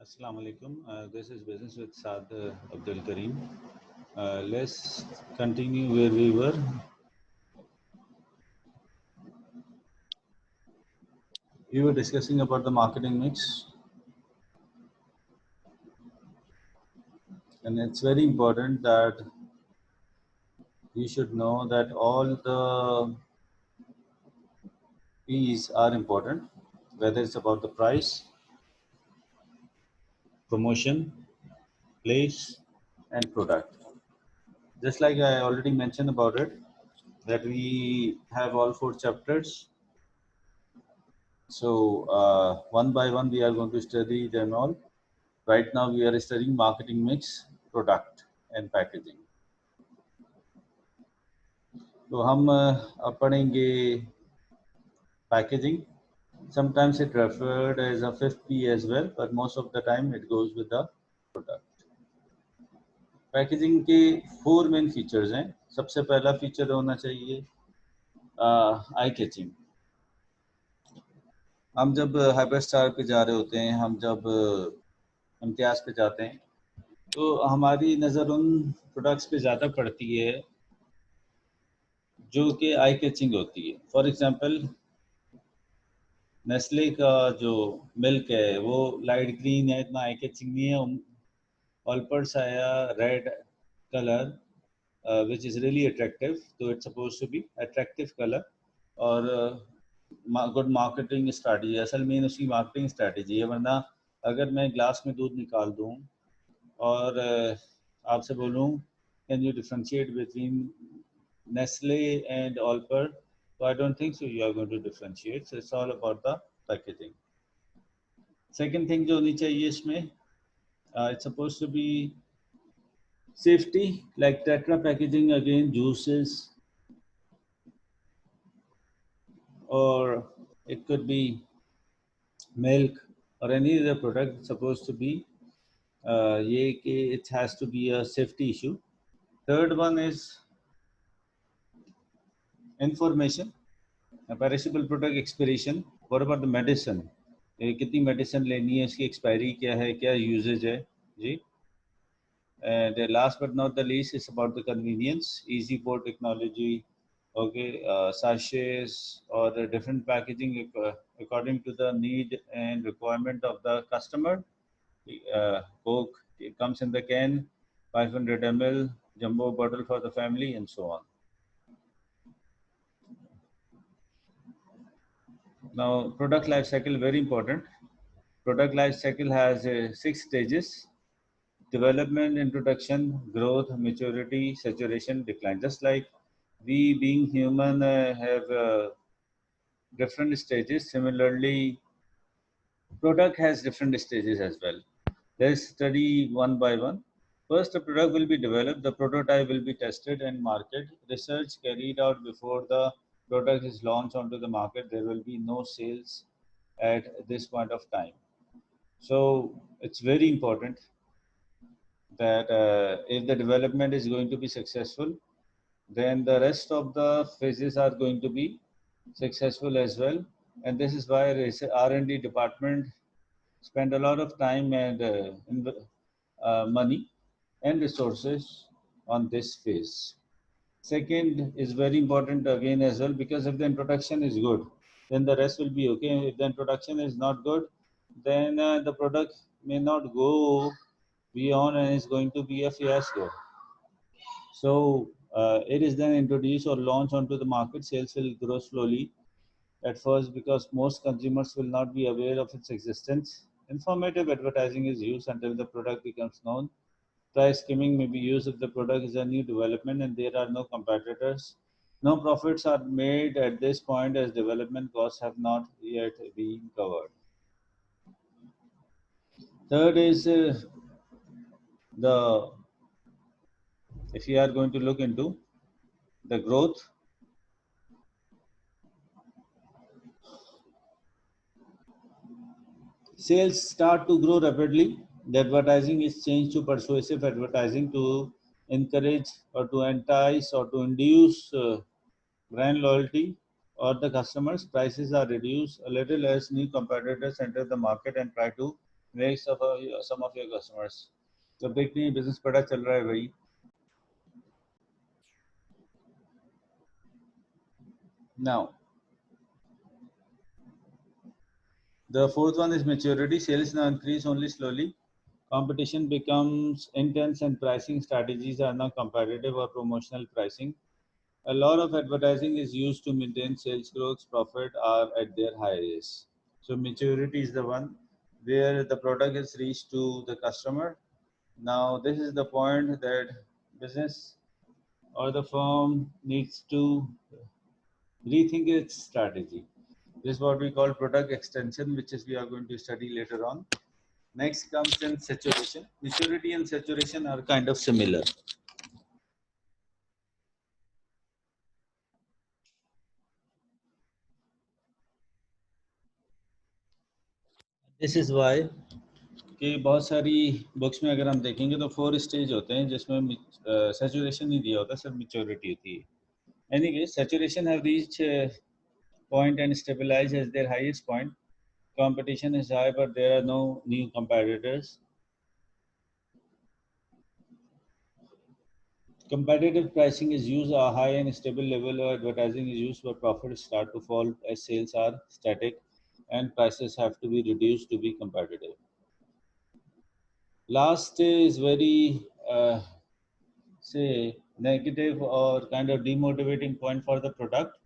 Assalamu alaikum. This is Business with Saad Abdul Kareem. Let's continue where we were. We were discussing about the marketing mix, and it's very important that you should know that all the P's are important, whether it's about the price, promotion, place, and product. Just like I already mentioned about it, that we have all four chapters. So one by one, we are going to study them all. Right now, we are studying marketing mix, product, and packaging. तो हम अब पढ़ेंगे packaging. Sometimes it referred as a fifth P as well, but most of the time it goes with the product. Packaging के 4 main features हैं. सबसे पहला feature होना चाहिए आई कैचिंग. हम जब हाइपर स्टार पे जा रहे होते हैं, हम जब इम्तियाज़ पे जाते हैं, तो हमारी नज़र उन प्रोडक्ट्स पे ज़्यादा पड़ती है जो कि आई कैचिंग होती है. फॉर एग्जांपल, नेस्ले का जो मिल्क है वो लाइट ग्रीन है, इतना आई कैचिंग नहीं है. ऑलपर्स आया red colour which is really attractive, so it's supposed to be attractive color. और गुड मार्केटिंग स्ट्रैटेजी, असल में उसकी मार्केटिंग स्ट्रैटेजी है. वरना अगर मैं ग्लास में दूध निकाल दूँ और आपसे बोलूँ can you differentiate between Nestle and Olper, so I don't think so you are going to differentiate. So it's all about the packaging. Second thing जो होनी चाहिए इसमें, it's supposed to be safety, like tetra packaging, again juices, or it could be milk or any other product. Supposed to be it has to be a safety issue. Third one is information, perishable product expiration. What about the medicine? कितनी medicine लेनी है, इसकी expiry क्या है, क्या usage है जी. And last but not the least is about the convenience, easy pour technology, okay, sachets or different packaging according to the need and requirement of the customer. Coke, it comes in the can, 500 ml, jumbo bottle for the family, and so on. Now, product life cycle, very important. Product life cycle has 6 stages: development, introduction, growth, maturity, saturation, decline. Just like we being human have different stages, similarly product has different stages as well. Let's study one by one. First, the product will be developed, the prototype will be tested and marketed. Research carried out before the product is launched onto the market. There will be no sales at this point of time. So it's very important that if the development is going to be successful, then the rest of the phases are going to be successful as well. And this is why R&D department spend a lot of time and money and resources on this phase. Second is very important again as well, because if the introduction is good, then the rest will be okay. If the introduction is not good, then the product may not go beyond and is going to be a fiasco. So it is then introduced or launched onto the market. Sales will grow slowly at first because most consumers will not be aware of its existence. Informative advertising is used until the product becomes known. Price skimming may be used if the product is a new development and there are no competitors. No profits are made at this point as development costs have not yet been covered. Third is if you are going to look into the growth, sales start to grow rapidly. The advertising is changed to persuasive advertising to encourage or to entice or to induce brand loyalty or the customers. Prices are reduced a little as new competitors enter the market and try to makes of some of your customers. तो देखते हैं business बड़ा चल रहा है भाई. Now, the fourth one is maturity. Sales now increase only slowly. Competition becomes intense and pricing strategies are now competitive or promotional pricing. A lot of advertising is used to maintain sales growth, profit are at their highest. So maturity is the one where the product is reached to the customer. Now this is the point that business or the firm needs to rethink its strategy. This is what we call product extension, which is we are going to study later on. Next comes in saturation. Maturity and saturation are kind of similar. This is why कि बहुत सारी books में अगर हम देखेंगे तो 4 stage होते हैं जिसमें सैचुरेशन नहीं दिया होता, सिर्फ मैच्योरिटी होती है. Anyway saturation have reach point and stabilize as their highest point. Competition is high, but there are no new competitors. Competitive pricing is used a high and stable level of advertising is used, but profits start to fall as sales are static and prices have to be reduced to be competitive. Last is very say negative or kind of demotivating point for the product.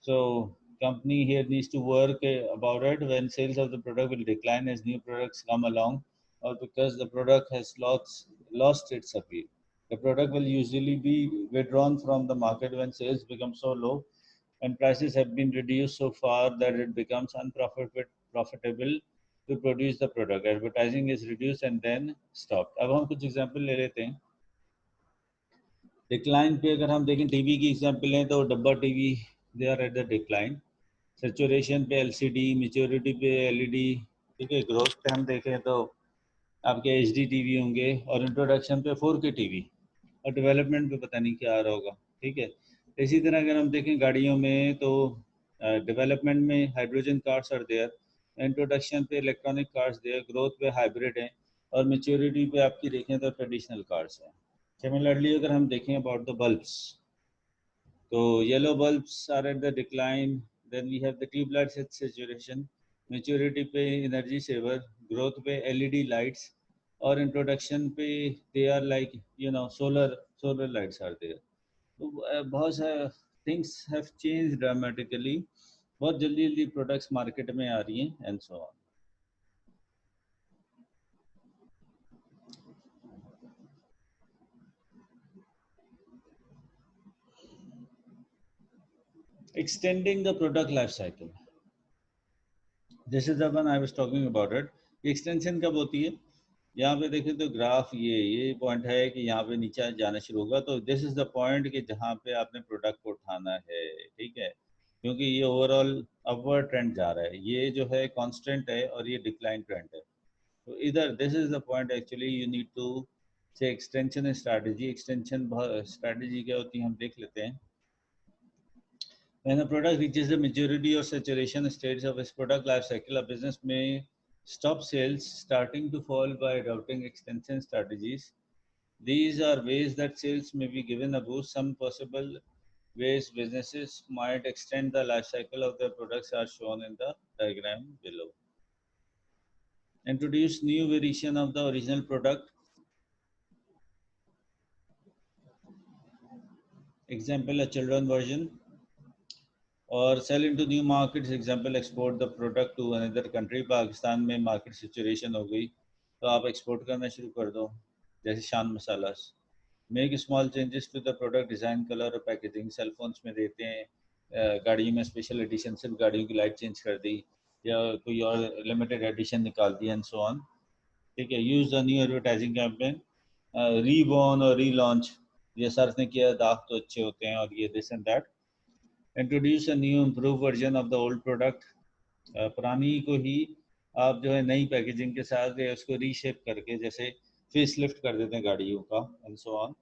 So company here needs to work about it when sales of the product will decline as new products come along, or because the product has lost its appeal. The product will usually be withdrawn from the market when sales become so low and prices have been reduced so far that it becomes unprofitable to produce the product. Advertising is reduced and then stopped. अब हम कुछ example ले लेते हैं. Decline पे अगर हम देखें टीवी की एग्जांपल लें तो डब्बा TV they are at the decline. Saturation पे एलसीडी, मैच्योरिटी पे एलईडी. ठीक है. ग्रोथ पे हम देखें तो आपके एचडी टीवी होंगे और इंट्रोडक्शन पे 4K टीवी और डेवलपमेंट पे पता नहीं क्या आ रहा होगा. ठीक है. इसी तरह अगर हम देखें गाड़ियों में तो डेवलपमेंट में hydrogen cars are there, introduction पे इलेक्ट्रॉनिक कार्स देयर, ग्रोथ पे हाइब्रिड हैं और मैच्योरिटी पे आपकी देखें तो ट्रेडिशनल कार्स हैं. सिमिलरली अगर हम देखें अबाउट द बल्ब्स तो yellow bulbs are at the decline. Then we have the tube lights at saturation. Maturity पे एनर्जी सेवर, ग्रोथ पे एलईडी लाइट्स और इंट्रोडक्शन पे they are like solar lights are there. तो बहुत सारे things have change dramatically. बहुत जल्दी जल्दी प्रोडक्ट्स मार्केट में आ रही हैं and so on. Extending the product life cycle. This is the one I was talking about it. Extension कब होती है? यहाँ पे देखें तो ग्राफ ये पॉइंट है कि यहाँ पे नीचे जाना शुरू होगा. तो दिस इज द पॉइंट कि जहाँ पे आपने प्रोडक्ट को उठाना है. ठीक है. क्योंकि ये ओवरऑल अपवर्ड ट्रेंड जा रहा है. ये जो है कांस्टेंट है और ये डिक्लाइन ट्रेंड है. तो इधर this is the point actually you need to say extension strategy. Extension strategy क्या होती है हम देख लेते हैं. When a product reaches the maturity or saturation stage of its product life cycle, a business may stop sales, starting to fall by adopting extension strategies. These are ways that sales may be given a boost. Some possible ways businesses might extend the life cycle of their products are shown in the diagram below. Introduce new variation of the original product. Example, a children version. और sell into new markets. Example, export the product to another country. Pakistan में market situation हो गई तो आप export करना शुरू कर दो, जैसे Shan masalas. Make small changes to the product design, colour और पैकेजिंग. सेल फोन्स में देते हैं, गाड़ियों में स्पेशल एडिशन, सिर्फ गाड़ियों की लाइट चेंज कर दी या कोई और लिमिटेड एडिशन निकाल दी एंड सो ऑन. ठीक है. Use the new advertising campaign, reborn और रीलॉन्च. ये सर ने किया, दाग तो अच्छे होते हैं और ये this and that. Introduce a new improve version of the old product. पुरानी को ही आप जो है नई पैकेजिंग के साथ उसको रीशेप करके जैसे फेस लिफ्ट कर देते हैं गाड़ियों का and so on.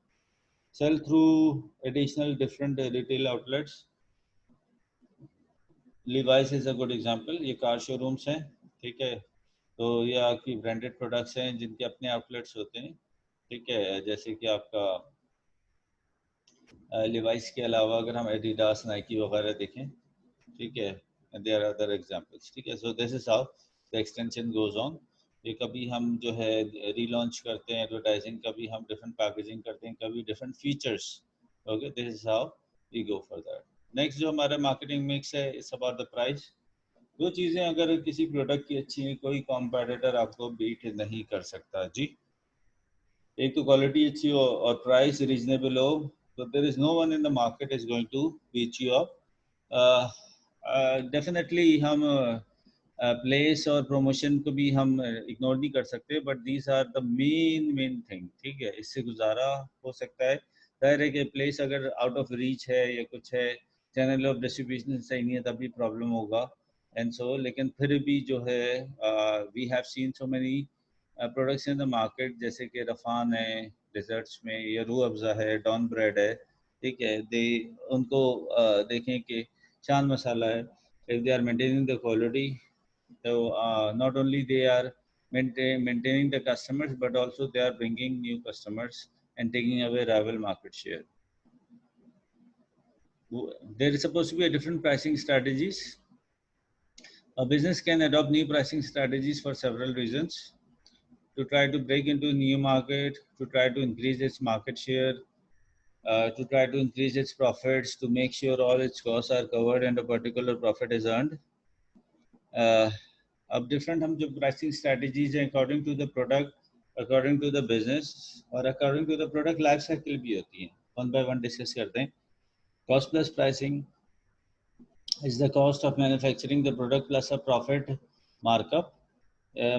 Sell through additional different retail outlets. Levi's is a good example. ये कार शोरूम्स हैं. ठीक है. तो ये आपकी ब्रांडेड प्रोडक्ट्स हैं जिनके अपने आउटलेट्स होते हैं, ठीक है। जैसे कि आपका लिवाइस के अलावा अगर हम एडिडास, नाइकी वगैरह देखें, ठीक है, देयर आर अदर एग्जांपल्स, ठीक है। So this is how the extension goes on. ये कभी हम जो है रीलॉन्च करते हैं एडवर्टाइजिंग, कभी हम डिफरेंट पैकेजिंग करते हैं, कभी different features. Okay, this is how we go for that. Next जो हमारा मार्केटिंग मिक्स है, इट्स अबाउट द प्राइस। दो चीज़ें अगर किसी प्रोडक्ट की अच्छी है, कोई कॉम्पिटिटर आपको बीट नहीं कर सकता जी। एक तो क्वालिटी अच्छी हो और प्राइस रीजनेबल हो, तो there is no one in the market is going to beat you up. Definitely हम प्लेस और प्रमोशन को भी हम इग्नोर नहीं कर सकते, but these are the main thing, ठीक है। इससे गुजारा हो सकता है। जाहिर है कि प्लेस अगर आउट ऑफ रीच है या कुछ है, चैनल ऑफ डिस्ट्रीब्यूशन सही नहीं है, तब भी प्रॉब्लम होगा एंड सो। लेकिन फिर भी जो है we have seen so many products in the market, जैसे कि रफ़ान है डिज़र्ट्स में, या रूह अफ़ज़ा है, डॉन ब्रेड है, ठीक है। दे उनको देखें कि शान मसाला है, if they are maintaining the quality, so not only they are maintaining the customers, but also they are bringing new customers and taking away rival market share. There is supposed to be a different pricing strategies. A business can adopt new pricing strategies for several reasons: to try to break into a new market, to try to increase its market share, to try to increase its profits, to make sure all its costs are covered and a particular profit is earned. अब different हम जो pricing strategies हैं, according to the product, according to the business और according to the product life cycle भी होती हैं। One by one discuss करते हैं। Cost plus pricing is the cost of manufacturing the product plus a profit markup.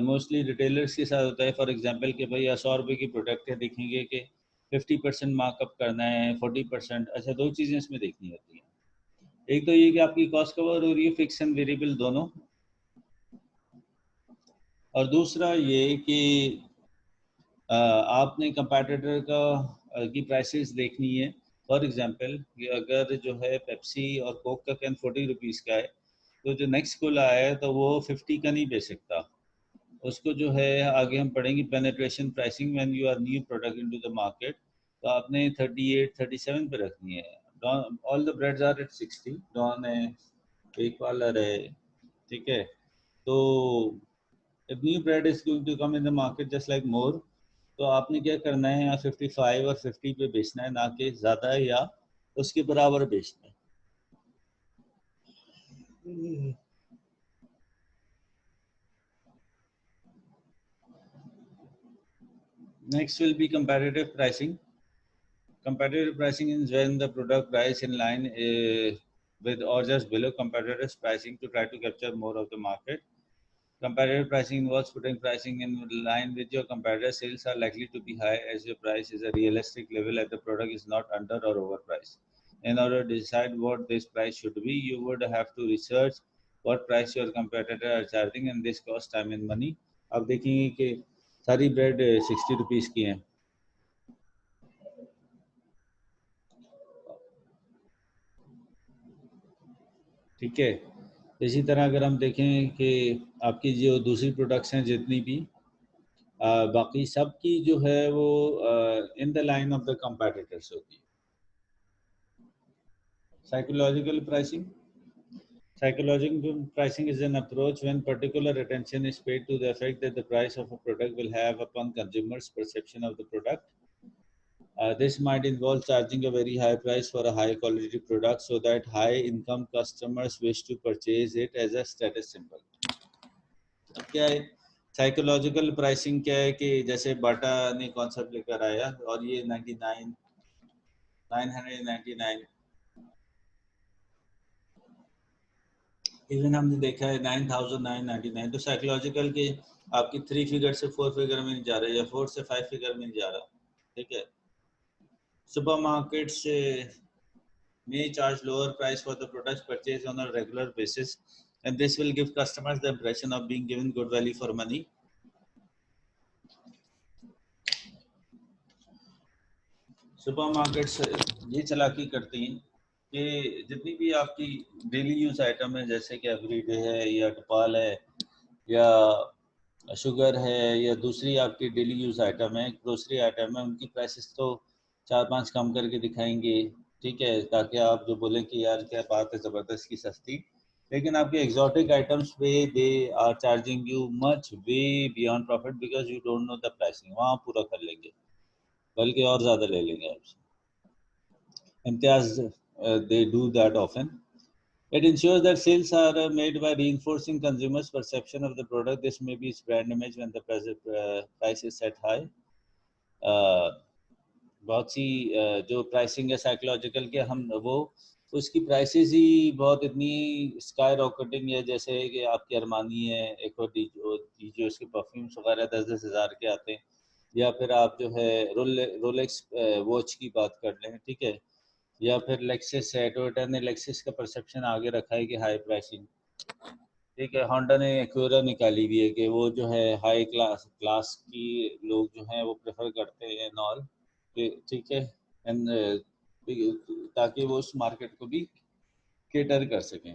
Mostly retailers के साथ होता है। फॉर एग्जांपल कि भाई 100 रुपये की प्रोडक्ट है, देखेंगे कि 50% मार्कअप करना है, 40%। अच्छा, दो चीज़ें इसमें देखनी होती हैं। एक तो ये कि आपकी कॉस्ट कवर हो रही है, फिक्स एंड वेरिएबल दोनों, और दूसरा ये कि आपने कंपैटिटर की प्राइसेस देखनी है। फॉर एग्जांपल कि अगर जो है पेप्सी और कोक का कैन 40 रुपीज़ का है, तो जो नेक्स्ट खुला है तो वो 50 का नहीं बेच सकता। उसको जो है आगे हम पढ़ेंगे penetration pricing when you are new product into the market, तो आपने 38 37 पे रखनी है। All the breads are at 60, Dawn है, एक पार्लर है, ठीक है। तो if new bread is going to come in the market just like more, तो आपने क्या करना है, या 55 और 50 पे बेचना है, ना कि ज़्यादा है या उसके बराबर बेचना है। Next will be competitive pricing. Competitive pricing is when the product price in line with or just below competitors' pricing to try to capture more of the market. Competitive pricing involves putting pricing in line with your competitors. Sales are likely to be high as your price is a realistic level and the product is not under or overpriced. In order to decide what this price should be, you would have to research what price your competitor are charging, and this costs time and money. अब देखेंगे कि सारी bread 60 rupees की हैं, ठीक है। इसी तरह अगर हम देखें कि आपकी जो दूसरी प्रोडक्ट्स हैं जितनी भी, बाकी सब की जो है वो in the line of the competitors होती है। Psychological pricing. Psychological pricing is an approach when particular attention is paid to the effect that the price of a product will have upon consumers' perception of the product. This might involve charging a very high price for a high quality product so that high income customers wish to purchase it as a status symbol. क्या है psychological pricing? क्या है कि जैसे बाटा ने concept लेकर आया और ये 999 इवन हमने देखा है 9,999, तो साइकोलॉजिकल के आपकी 3 फिगर से 4 फिगर में नहीं जा रहा, या 4 से 5 फिगर में नहीं जा रहा, ठीक है। Supermarkets may charge lower price for the products purchased on a regular basis, and this will give customers the impression of being given good value for money. Supermarkets ये चालाकी करती हैं कि जितनी भी आपकी डेली यूज आइटम है, जैसे कि एवरीडे है या टपाल है या शुगर है या दूसरी आपकी डेली यूज आइटम है, ग्रोसरी आइटम है, उनकी प्राइसेस तो 4-5 कम करके दिखाएंगे, ठीक है, ताकि आप जो बोलें कि यार क्या बात है ज़बरदस्त की सस्ती। लेकिन आपके एग्जॉटिक आइटम्स पे they are charging you much way beyond profit because you don't know the pricing, वहाँ पूरा कर लेंगे बल्कि और ज़्यादा ले लेंगे आपसे। Imtiaz they do that often. It ensures that sales are made by reinforcing consumers' perception of the product. This may be its brand image when the price is set high. बहुत सी जो प्राइसिंग है साइकोलॉजिकल के हम वो उसकी prices ही बहुत इतनी sky rocketing है, जैसे कि आपकी अरमानी है, एक और जो उसके परफ्यूम्स वगैरह 10-10 हज़ार के आते हैं, या फिर आप जो है रोलेक्स वॉच की बात कर लें, ठीक है, या फिर लेक्सिस है, टोयोटा ने लेक्सिस का परसेप्शन आगे रखा है कि हाई प्राइसिंग, ठीक है, होंडा ने एक्यूरा निकाली हुई है कि वो जो है हाई क्लास क्लास की लोग जो हैं वो प्रेफर करते हैं नॉल, ठीक है, एंड ताकि वो उस मार्केट को भी केटर कर सकें।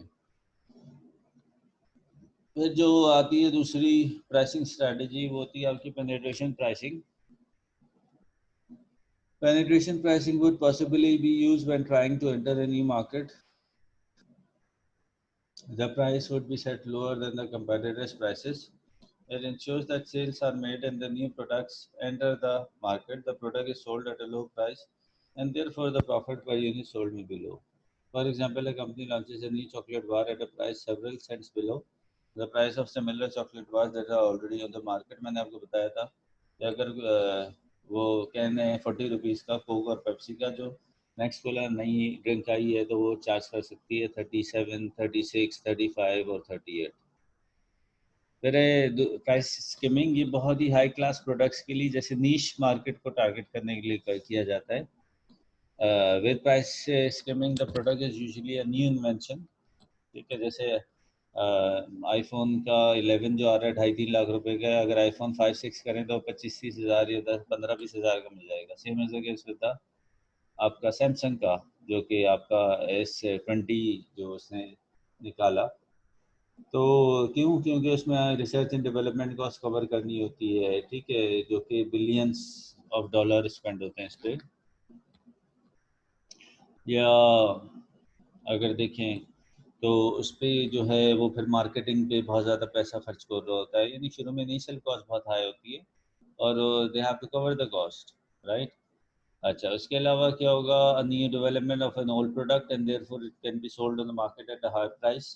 फिर जो आती है दूसरी प्राइसिंग स्ट्रेटजी वो होती है आपकी penetration pricing. Penetration pricing would possibly be used when trying to enter a new market. The price would be set lower than the competitors' prices. It ensures that sales are made and the new products enter the market. The product is sold at a low price and therefore the profit per unit sold may be low. For example, a company launches a new chocolate bar at a price several cents below the price of similar chocolate bars that are already on the market. मैंने आपको बताया था कि अगर वो can है 40 rupees का Coke और पेप्सी का, जो नेक्स्ट कोला नई ड्रिंक आई है तो वो चार्ज कर सकती है 37, 36, 35 और 38। फिर प्राइस स्किमिंग, ये बहुत ही हाई क्लास प्रोडक्ट्स के लिए जैसे नीश मार्केट को टारगेट करने के लिए किया जाता है। With price skimming the product is usually a new invention, ठीक है, जैसे आईफोन का 11 जो आ रहा है 2.5-3 लाख रुपए का है, अगर आईफोन 5-6 करें तो 25-30 हज़ार या 10-15-20 हज़ार का मिल जाएगा। सेम एज अगेंस्ट विद आपका सैमसंग का जो कि आपका S20 जो उसने निकाला, तो क्यों, क्योंकि उसमें research and development cost cover करनी होती है, ठीक है, जो कि बिलियंस ऑफ डॉलर स्पेंड होते हैं इस पर। या अगर देखें तो उस पर जो है वो फिर मार्केटिंग पे बहुत ज़्यादा पैसा खर्च कर रहा होता है, यानी शुरू में इनिशियल कॉस्ट बहुत हाई होती है और they have to cover the cost, right. अच्छा, उसके अलावा क्या होगा, a new development of an old product and therefore it can be sold on the market at a high price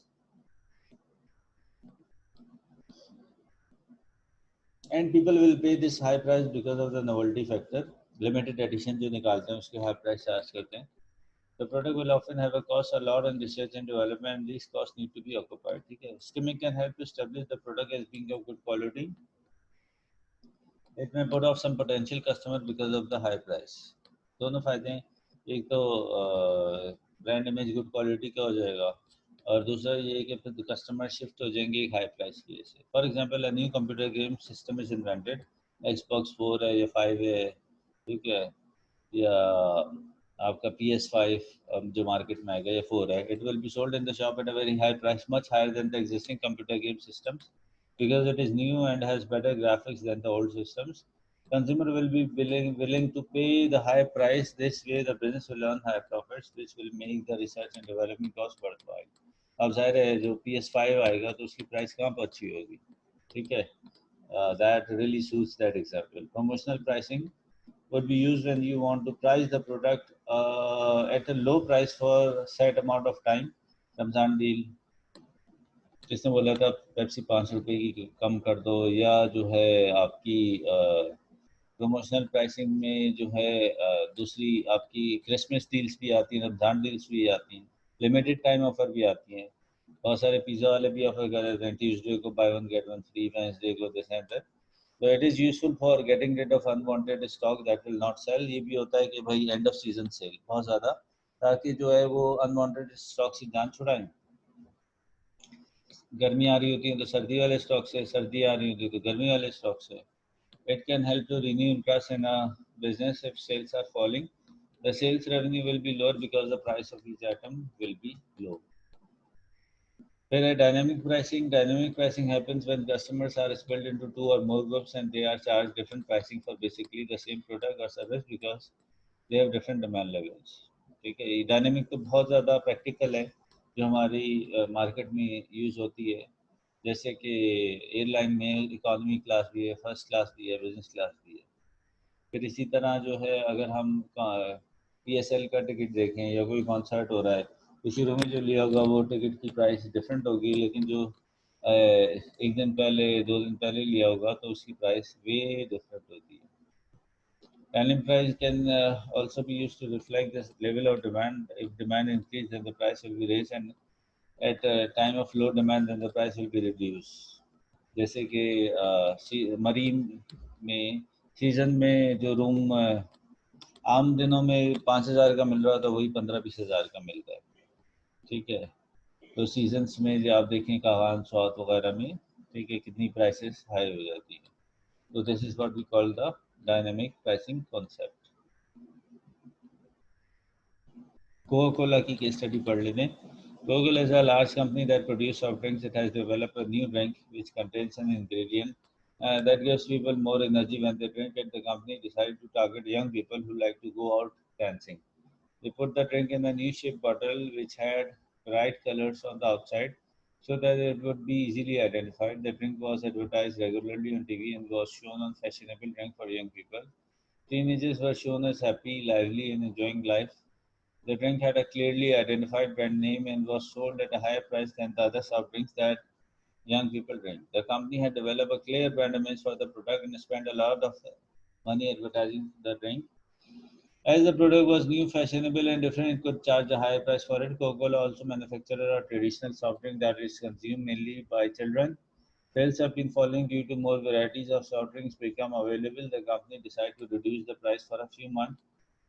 and people will pay this high price because of the novelty factor. Limited edition जो निकालते हैं उसके high price charge करते हैं। The product will often have a cost a lot in research and development, and these costs need to be occupied. ठीक है, skimming can help to establish the product as being of good quality. It may put off some potential customer because of the high price. दोनों फायदे हैं, एक तो brand image good quality का हो जाएगा और दूसरा ये है कि फिर कस्टमर शिफ्ट हो जाएंगे एक हाई प्राइस की वजह से। For example, a new computer game system is invented, Xbox 4 है या 5 है, ठीक है, या आपका PS5 जो मार्केट में आएगा या 4 है, it will be sold in the shop at a very high price, much higher than the existing computer game systems because it is new and has better graphics than the old systems. Consumer will be willing to pay the high price. This way, the business will earn high profits, which will make the research and development cost worthwhile. अब जाहिर है जो PS5 आएगा तो उसकी price कहाँ पर अच्छी होगी, ठीक है। That really suits that example. Promotional pricing would be used when you want to price the product at a low price for set amount of time. Ramzan deal, जिसने बोला था पेप्सी 5 रुपए की कम कर दो, या जो है आपकी प्रमोशनल प्राइसिंग में जो है दूसरी आपकी क्रिसमस डील्स भी आती हैं, रमजान डील्स भी आती हैं, लिमिटेड टाइम ऑफर भी आती हैं। बहुत सारे पिज़्ज़ा वाले भी ऑफर कर देते हैं, ट्यूसडे को buy one get one free, Wednesday को दिस एंड दैट। तो it is useful for getting rid of unwanted stock that will not sell. ये भी होता है कि भाई एंड ऑफ सीजन सेल बहुत ज़्यादा, ताकि जो है वो अनवांटेड स्टॉक से जान छुड़ाएं। गर्मी आ रही होती है तो सर्दी वाले स्टॉक से, सर्दी आ रही होती है तो गर्मी वाले स्टॉक से। It can help to renew interest in a business if sales are falling. The sales revenue will be lower because the price of each item will be low. Then a dynamic pricing happens when customers are split into two or more groups and they are charged different pricing for basically the same product or service because they have different demand levels. ठीक है, ये dynamic तो बहुत ज़्यादा practical है जो हमारी market में यूज़ होती है, जैसे कि एयरलाइन में इकोनॉमी क्लास भी है, फर्स्ट क्लास भी है, बिजनेस क्लास भी है। फिर इसी तरह जो है अगर हम PSL का टिकट देखें या कोई कॉन्सर्ट हो रहा है तो शुरू में जो लिया होगा वो टिकट की प्राइस डिफरेंट होगी, लेकिन जो एक दिन पहले 2 दिन पहले लिया होगा तो उसकी प्राइस वे डिफरेंट होती है। Selling price can also be used to reflect the level of demand. If demand increase, then the price will be raised, and at a time of low demand, then the price will be reduced. जैसे कि marine में season में जो room आम दिनों में 5,000 का मिल रहा था वही 15-20,000 का मिल रहा है। ठीक है, तो सीजन्स में जो आप देखें कावान स्वाद वगैरह में, ठीक है, कितनी प्राइसेस हाई हो जाती है। तो this is what we call the dynamic pricing concept. Coca-Cola की केस स्टडी पढ़ लेते हैं। Coca-Cola is a large company that produces soft drinks. It has developed a new drink which contains an ingredient that gives people more energy when they drink it. The company decided to target young people who like to go out dancing. They put the drink in a new shaped bottle which had bright colors on the outside so that it would be easily identified. The drink was advertised regularly on TV and was shown on fashionable drink for young people. Teenagers were shown as happy, lively, and enjoying life. The drink had a clearly identified brand name and was sold at a higher price than the other soft drinks that young people drink. The company had developed a clear brand image for the product and spent a lot of money advertising the drink. As the product was new, fashionable, and different, it could charge a higher price for it. Coca-Cola also manufactured a traditional soft drink that is consumed mainly by children. Sales have been falling due to more varieties of soft drinks become available. The company decided to reduce the price for a few months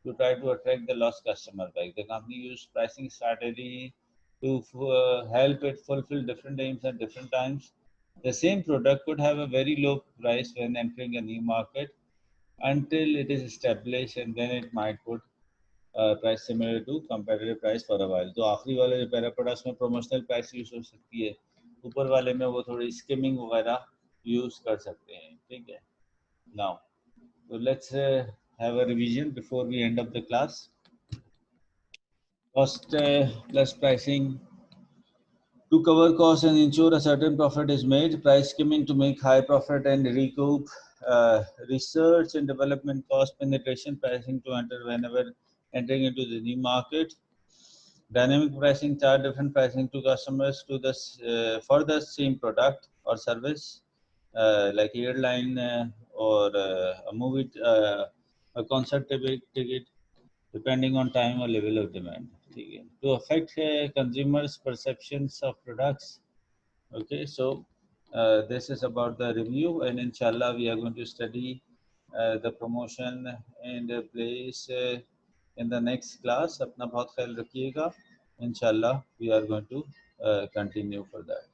to try to attract the lost customer back. The company used pricing strategy to help it fulfill different aims at different times. The same product could have a very low price when entering a new market until it is established, and then it might put price similar to competitive price for a while. तो आखिरी वाले जो para पड़ा उसमें promotional price use हो सकती है, ऊपर वाले में वो थोड़ी skimming वगैरह यूज कर सकते हैं। ठीक है, now so let's have a revision before we end up the class. Cost plus pricing. To cover costs and ensure a certain profit is made, price skimming to make high profit and recoup research and development cost, penetration pricing to enter whenever entering into the new market, dynamic pricing, charge different pricing to customers to the for the same product or service, like airline or a movie, a concert ticket, depending on time or level of demand. To affect consumers' perceptions of products. Okay, so this is about the review, and inshallah we are going to study the promotion and the place in the next class. अपना बहुत ख्याल रखिएगा. Inshallah we are going to continue for that.